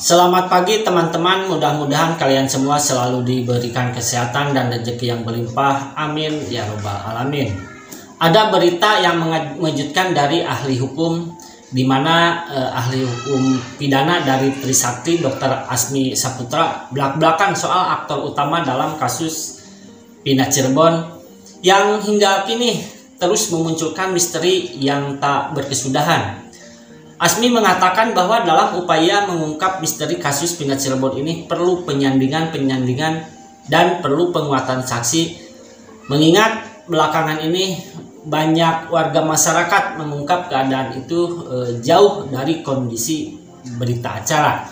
Selamat pagi teman-teman, mudah-mudahan kalian semua selalu diberikan kesehatan dan rezeki yang berlimpah. Amin ya robbal alamin. Ada berita yang mengejutkan dari ahli hukum, di mana ahli hukum pidana dari Trisakti, Dr. Asmi Saputra, belak-belakan soal aktor utama dalam kasus Pina Cirebon yang hingga kini terus memunculkan misteri yang tak berkesudahan. Asmi mengatakan bahwa dalam upaya mengungkap misteri kasus Pina Cirebon ini perlu penyandingan dan perlu penguatan saksi, mengingat belakangan ini banyak warga masyarakat mengungkap keadaan itu jauh dari kondisi berita acara.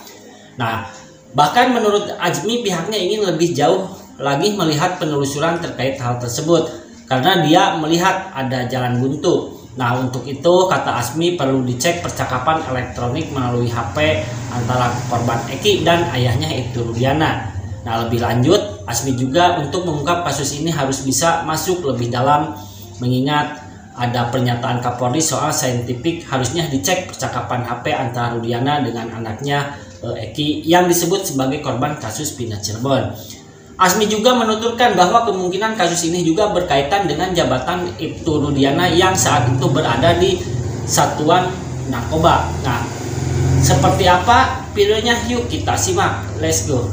Nah, bahkan menurut Asmi pihaknya ingin lebih jauh lagi melihat penelusuran terkait hal tersebut karena dia melihat ada jalan buntu. Nah, untuk itu kata Asmi perlu dicek percakapan elektronik melalui HP antara korban Eki dan ayahnya Ibtu Rudiana. Nah, lebih lanjut Asmi juga untuk mengungkap kasus ini harus bisa masuk lebih dalam, mengingat ada pernyataan Kapolri soal saintifik harusnya dicek percakapan HP antara Rudiana dengan anaknya Eki yang disebut sebagai korban kasus Pina Cirebon. Asmi juga menuturkan bahwa kemungkinan kasus ini juga berkaitan dengan jabatan Ibtu Rudiana yang saat itu berada di Satuan Narkoba. Nah, seperti apa videonya? Yuk kita simak, let's go.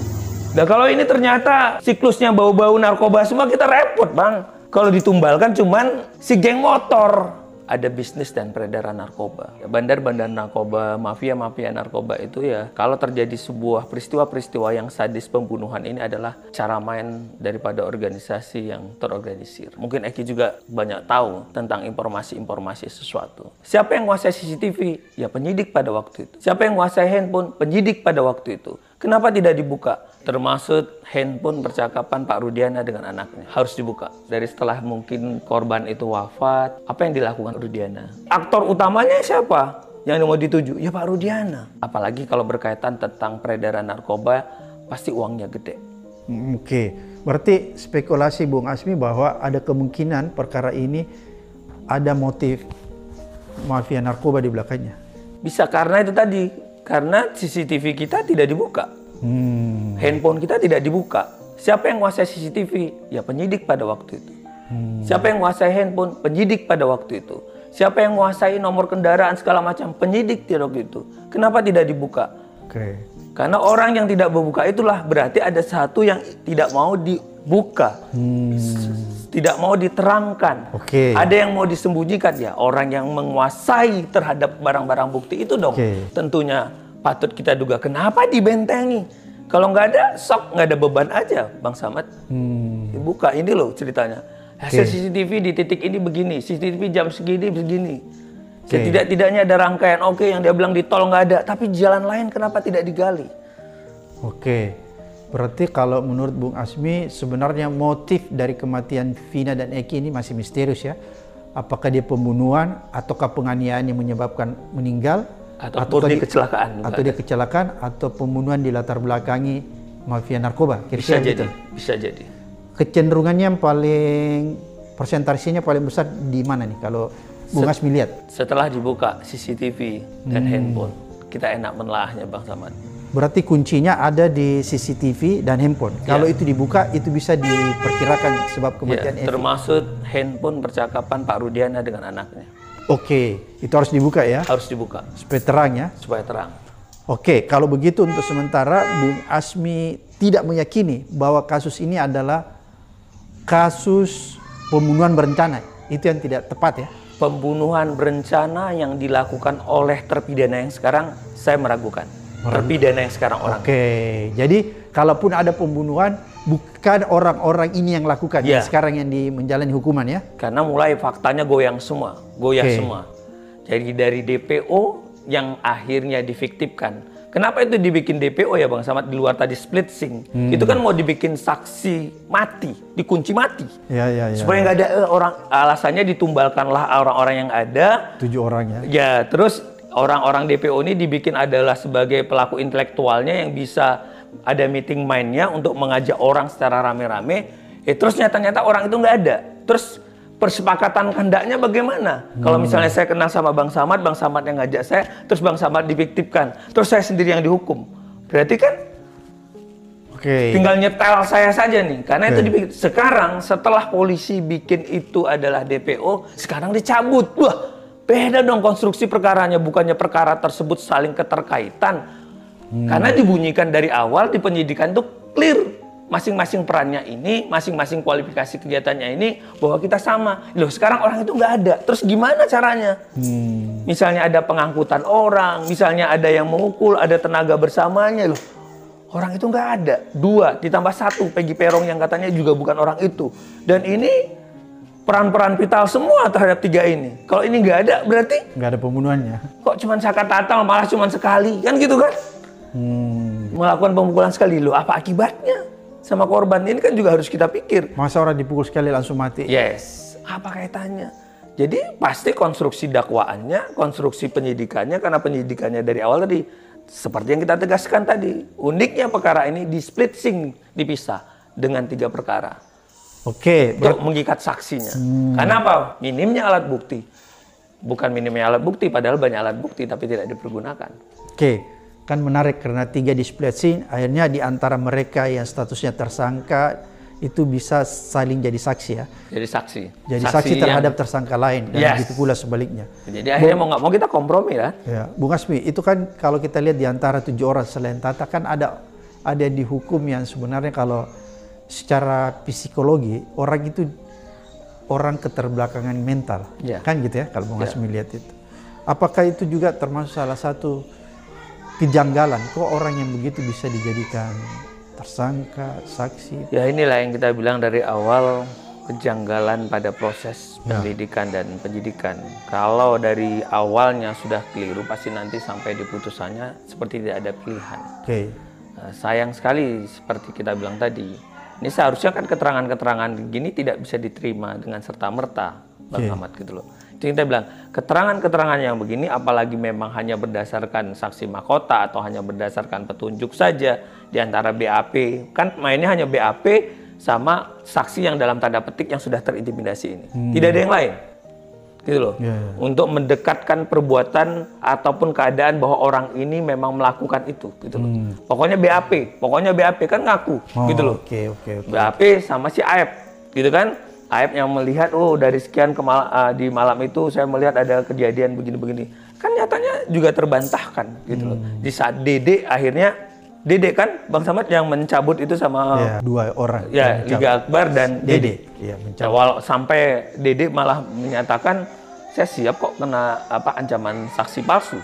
Nah, kalau ini ternyata siklusnya bau-bau narkoba semua, kita repot, Bang. Kalau ditumbalkan cuman si geng motor. Ada bisnis dan peredaran narkoba. Bandar-bandar narkoba, mafia-mafia narkoba itu ya, kalau terjadi sebuah peristiwa-peristiwa yang sadis pembunuhan ini adalah cara main daripada organisasi yang terorganisir. Mungkin Eki juga banyak tahu tentang informasi-informasi sesuatu. Siapa yang menguasai CCTV? Ya penyidik pada waktu itu. Siapa yang menguasai handphone? Penyidik pada waktu itu. Kenapa tidak dibuka? Termasuk handphone percakapan Pak Rudiana dengan anaknya. Harus dibuka. Dari setelah mungkin korban itu wafat, apa yang dilakukan Rudiana? Aktor utamanya siapa yang mau dituju? Ya Pak Rudiana. Apalagi kalau berkaitan tentang peredaran narkoba, pasti uangnya gede. Oke, berarti spekulasi Bung Asmi bahwa ada kemungkinan perkara ini ada motif mafia narkoba di belakangnya. Bisa karena itu tadi, karena CCTV kita tidak dibuka. Handphone kita tidak dibuka. Siapa yang menguasai CCTV? Ya penyidik pada waktu itu. Siapa yang menguasai handphone? Penyidik pada waktu itu. Siapa yang menguasai nomor kendaraan segala macam? Penyidik pada waktu itu. Kenapa tidak dibuka? Karena orang yang tidak membuka itulah berarti ada satu yang tidak mau dibuka, tidak mau diterangkan. Ada yang mau disembunyikan, ya orang yang menguasai terhadap barang-barang bukti itu dong. Tentunya patut kita duga kenapa dibentengi. Kalau nggak ada sok, nggak ada beban aja Bang Samad. Dibuka, ini loh ceritanya. Hasil CCTV di titik ini begini, CCTV jam segini begini. Setidak-tidaknya ada rangkaian. Yang dia bilang di tol nggak ada, tapi jalan lain kenapa tidak digali? Berarti kalau menurut Bung Asmi sebenarnya motif dari kematian Vina dan Eki ini masih misterius ya. Apakah dia pembunuhan ataukah penganiayaan yang menyebabkan meninggal? Atau dia kecelakaan, atau pembunuhan dilatar belakangi mafia narkoba. Bisa jadi, bisa jadi. Kecenderungannya yang paling persentasenya paling besar di mana nih kalau Bung Asmi lihat? Setelah dibuka CCTV dan handphone, kita enak menelahnya Bang Samad. Berarti kuncinya ada di CCTV dan handphone. Kalau itu dibuka, itu bisa diperkirakan sebab kematian. Termasuk handphone percakapan Pak Rudiana dengan anaknya. Itu harus dibuka ya? Harus dibuka. Supaya terang ya? Supaya terang. Kalau begitu untuk sementara Bung Asmi tidak meyakini bahwa kasus ini adalah kasus pembunuhan berencana. Itu yang tidak tepat ya? Pembunuhan berencana yang dilakukan oleh terpidana yang sekarang, saya meragukan. Terpidana yang sekarang orang. Jadi kalaupun ada pembunuhan, bukan orang-orang ini yang lakukan, yang sekarang yang menjalani hukuman ya? Karena mulai faktanya goyah semua. Jadi dari DPO yang akhirnya difiktifkan. Kenapa itu dibikin DPO ya Bang Samad, di luar tadi split sync? Itu kan mau dibikin saksi mati, dikunci mati. Supaya nggak ada orang, alasannya ditumbalkanlah orang-orang yang ada. 7 orang ya? Ya, terus orang-orang DPO ini dibikin adalah sebagai pelaku intelektualnya yang bisa ada meeting mind-nya untuk mengajak orang secara rame-rame. Terus nyata-nyata orang itu nggak ada. Terus persepakatan kehendaknya bagaimana? Kalau misalnya saya kenal sama Bang Samad yang ngajak saya, terus Bang Samad difiktifkan, terus saya sendiri yang dihukum. Berarti kan Oke. tinggal nyetel saya saja nih. Karena itu dibikin. Sekarang setelah polisi bikin itu adalah DPO, sekarang dicabut. Wah, beda dong konstruksi perkaranya. Bukannya perkara tersebut saling keterkaitan. Karena dibunyikan dari awal di penyidikan itu clear. Masing-masing perannya ini, masing-masing kualifikasi kegiatannya ini, bahwa kita sama. Loh, sekarang orang itu nggak ada. Terus gimana caranya? Misalnya ada pengangkutan orang, misalnya ada yang memukul, ada tenaga bersamanya. Loh, orang itu nggak ada. 2 ditambah 1, Peggy Perong yang katanya juga bukan orang itu. Dan ini peran-peran vital semua terhadap 3 ini. Kalau ini nggak ada, berarti Nggak ada pembunuhannya. kok cuma sakat tatal, malah cuma sekali. Kan gitu kan? Melakukan pemukulan sekali. Loh, apa akibatnya? Sama korban ini kan juga harus kita pikir. Masa orang dipukul sekali langsung mati? Yes, apa kaitannya? Jadi pasti konstruksi dakwaannya, konstruksi penyidikannya, karena penyidikannya dari awal tadi seperti yang kita tegaskan tadi. Uniknya perkara ini di splitsing, dipisah dengan 3 perkara. Oke. Untuk mengikat saksinya. Karena apa? Minimnya alat bukti. Bukan minimnya alat bukti, padahal banyak alat bukti tapi tidak dipergunakan. Oke. Kan menarik karena 3 di split scene, akhirnya di antara mereka yang statusnya tersangka itu bisa saling jadi saksi ya. Jadi saksi. Jadi saksi terhadap tersangka lain dan begitu pula sebaliknya. Jadi akhirnya mau nggak mau kita kompromi kan? Ya, Bung Asmi, itu kan kalau kita lihat di antara 7 orang selain Tata kan ada di hukum yang sebenarnya kalau secara psikologi orang itu orang keterbelakangan mental, kan gitu ya kalau Bung Asmi lihat itu. Apakah itu juga termasuk salah satu kejanggalan, kok orang yang begitu bisa dijadikan tersangka, saksi? Ya inilah yang kita bilang dari awal, kejanggalan pada proses penyelidikan dan penyidikan. Kalau dari awalnya sudah keliru, pasti nanti sampai di putusannya seperti tidak ada pilihan. Sayang sekali seperti kita bilang tadi, ini seharusnya kan keterangan-keterangan gini tidak bisa diterima dengan serta-merta, Bang Ahmad gitu loh. Jadi kita bilang, keterangan-keterangan yang begini apalagi memang hanya berdasarkan saksi mahkota atau hanya berdasarkan petunjuk saja di antara BAP. Kan mainnya hanya BAP sama saksi yang dalam tanda petik yang sudah terintimidasi ini. Tidak ada yang lain. Gitu loh. Untuk mendekatkan perbuatan ataupun keadaan bahwa orang ini memang melakukan itu. Gitu loh. Pokoknya BAP kan ngaku. Gitu loh. BAP sama si Aep. Gitu kan. Aib yang melihat, oh dari sekian di malam itu saya melihat ada kejadian begini-begini. Kan nyatanya juga terbantahkan gitu loh. Di saat Dede akhirnya, Dede kan Bang Samad yang mencabut itu sama 2 orang. Ya, Liga Akbar dan Dede. Sampai Dede malah menyatakan, saya siap kok kena ancaman saksi palsu.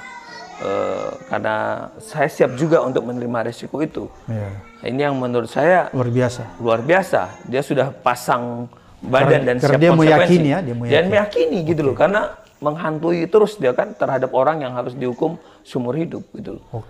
Karena saya siap juga untuk menerima resiko itu. Ini yang menurut saya luar biasa. Dia sudah pasang badan dan siap dia konsekuensi. Dia meyakini gitu loh, karena menghantui terus dia kan terhadap orang yang harus dihukum seumur hidup gitu loh.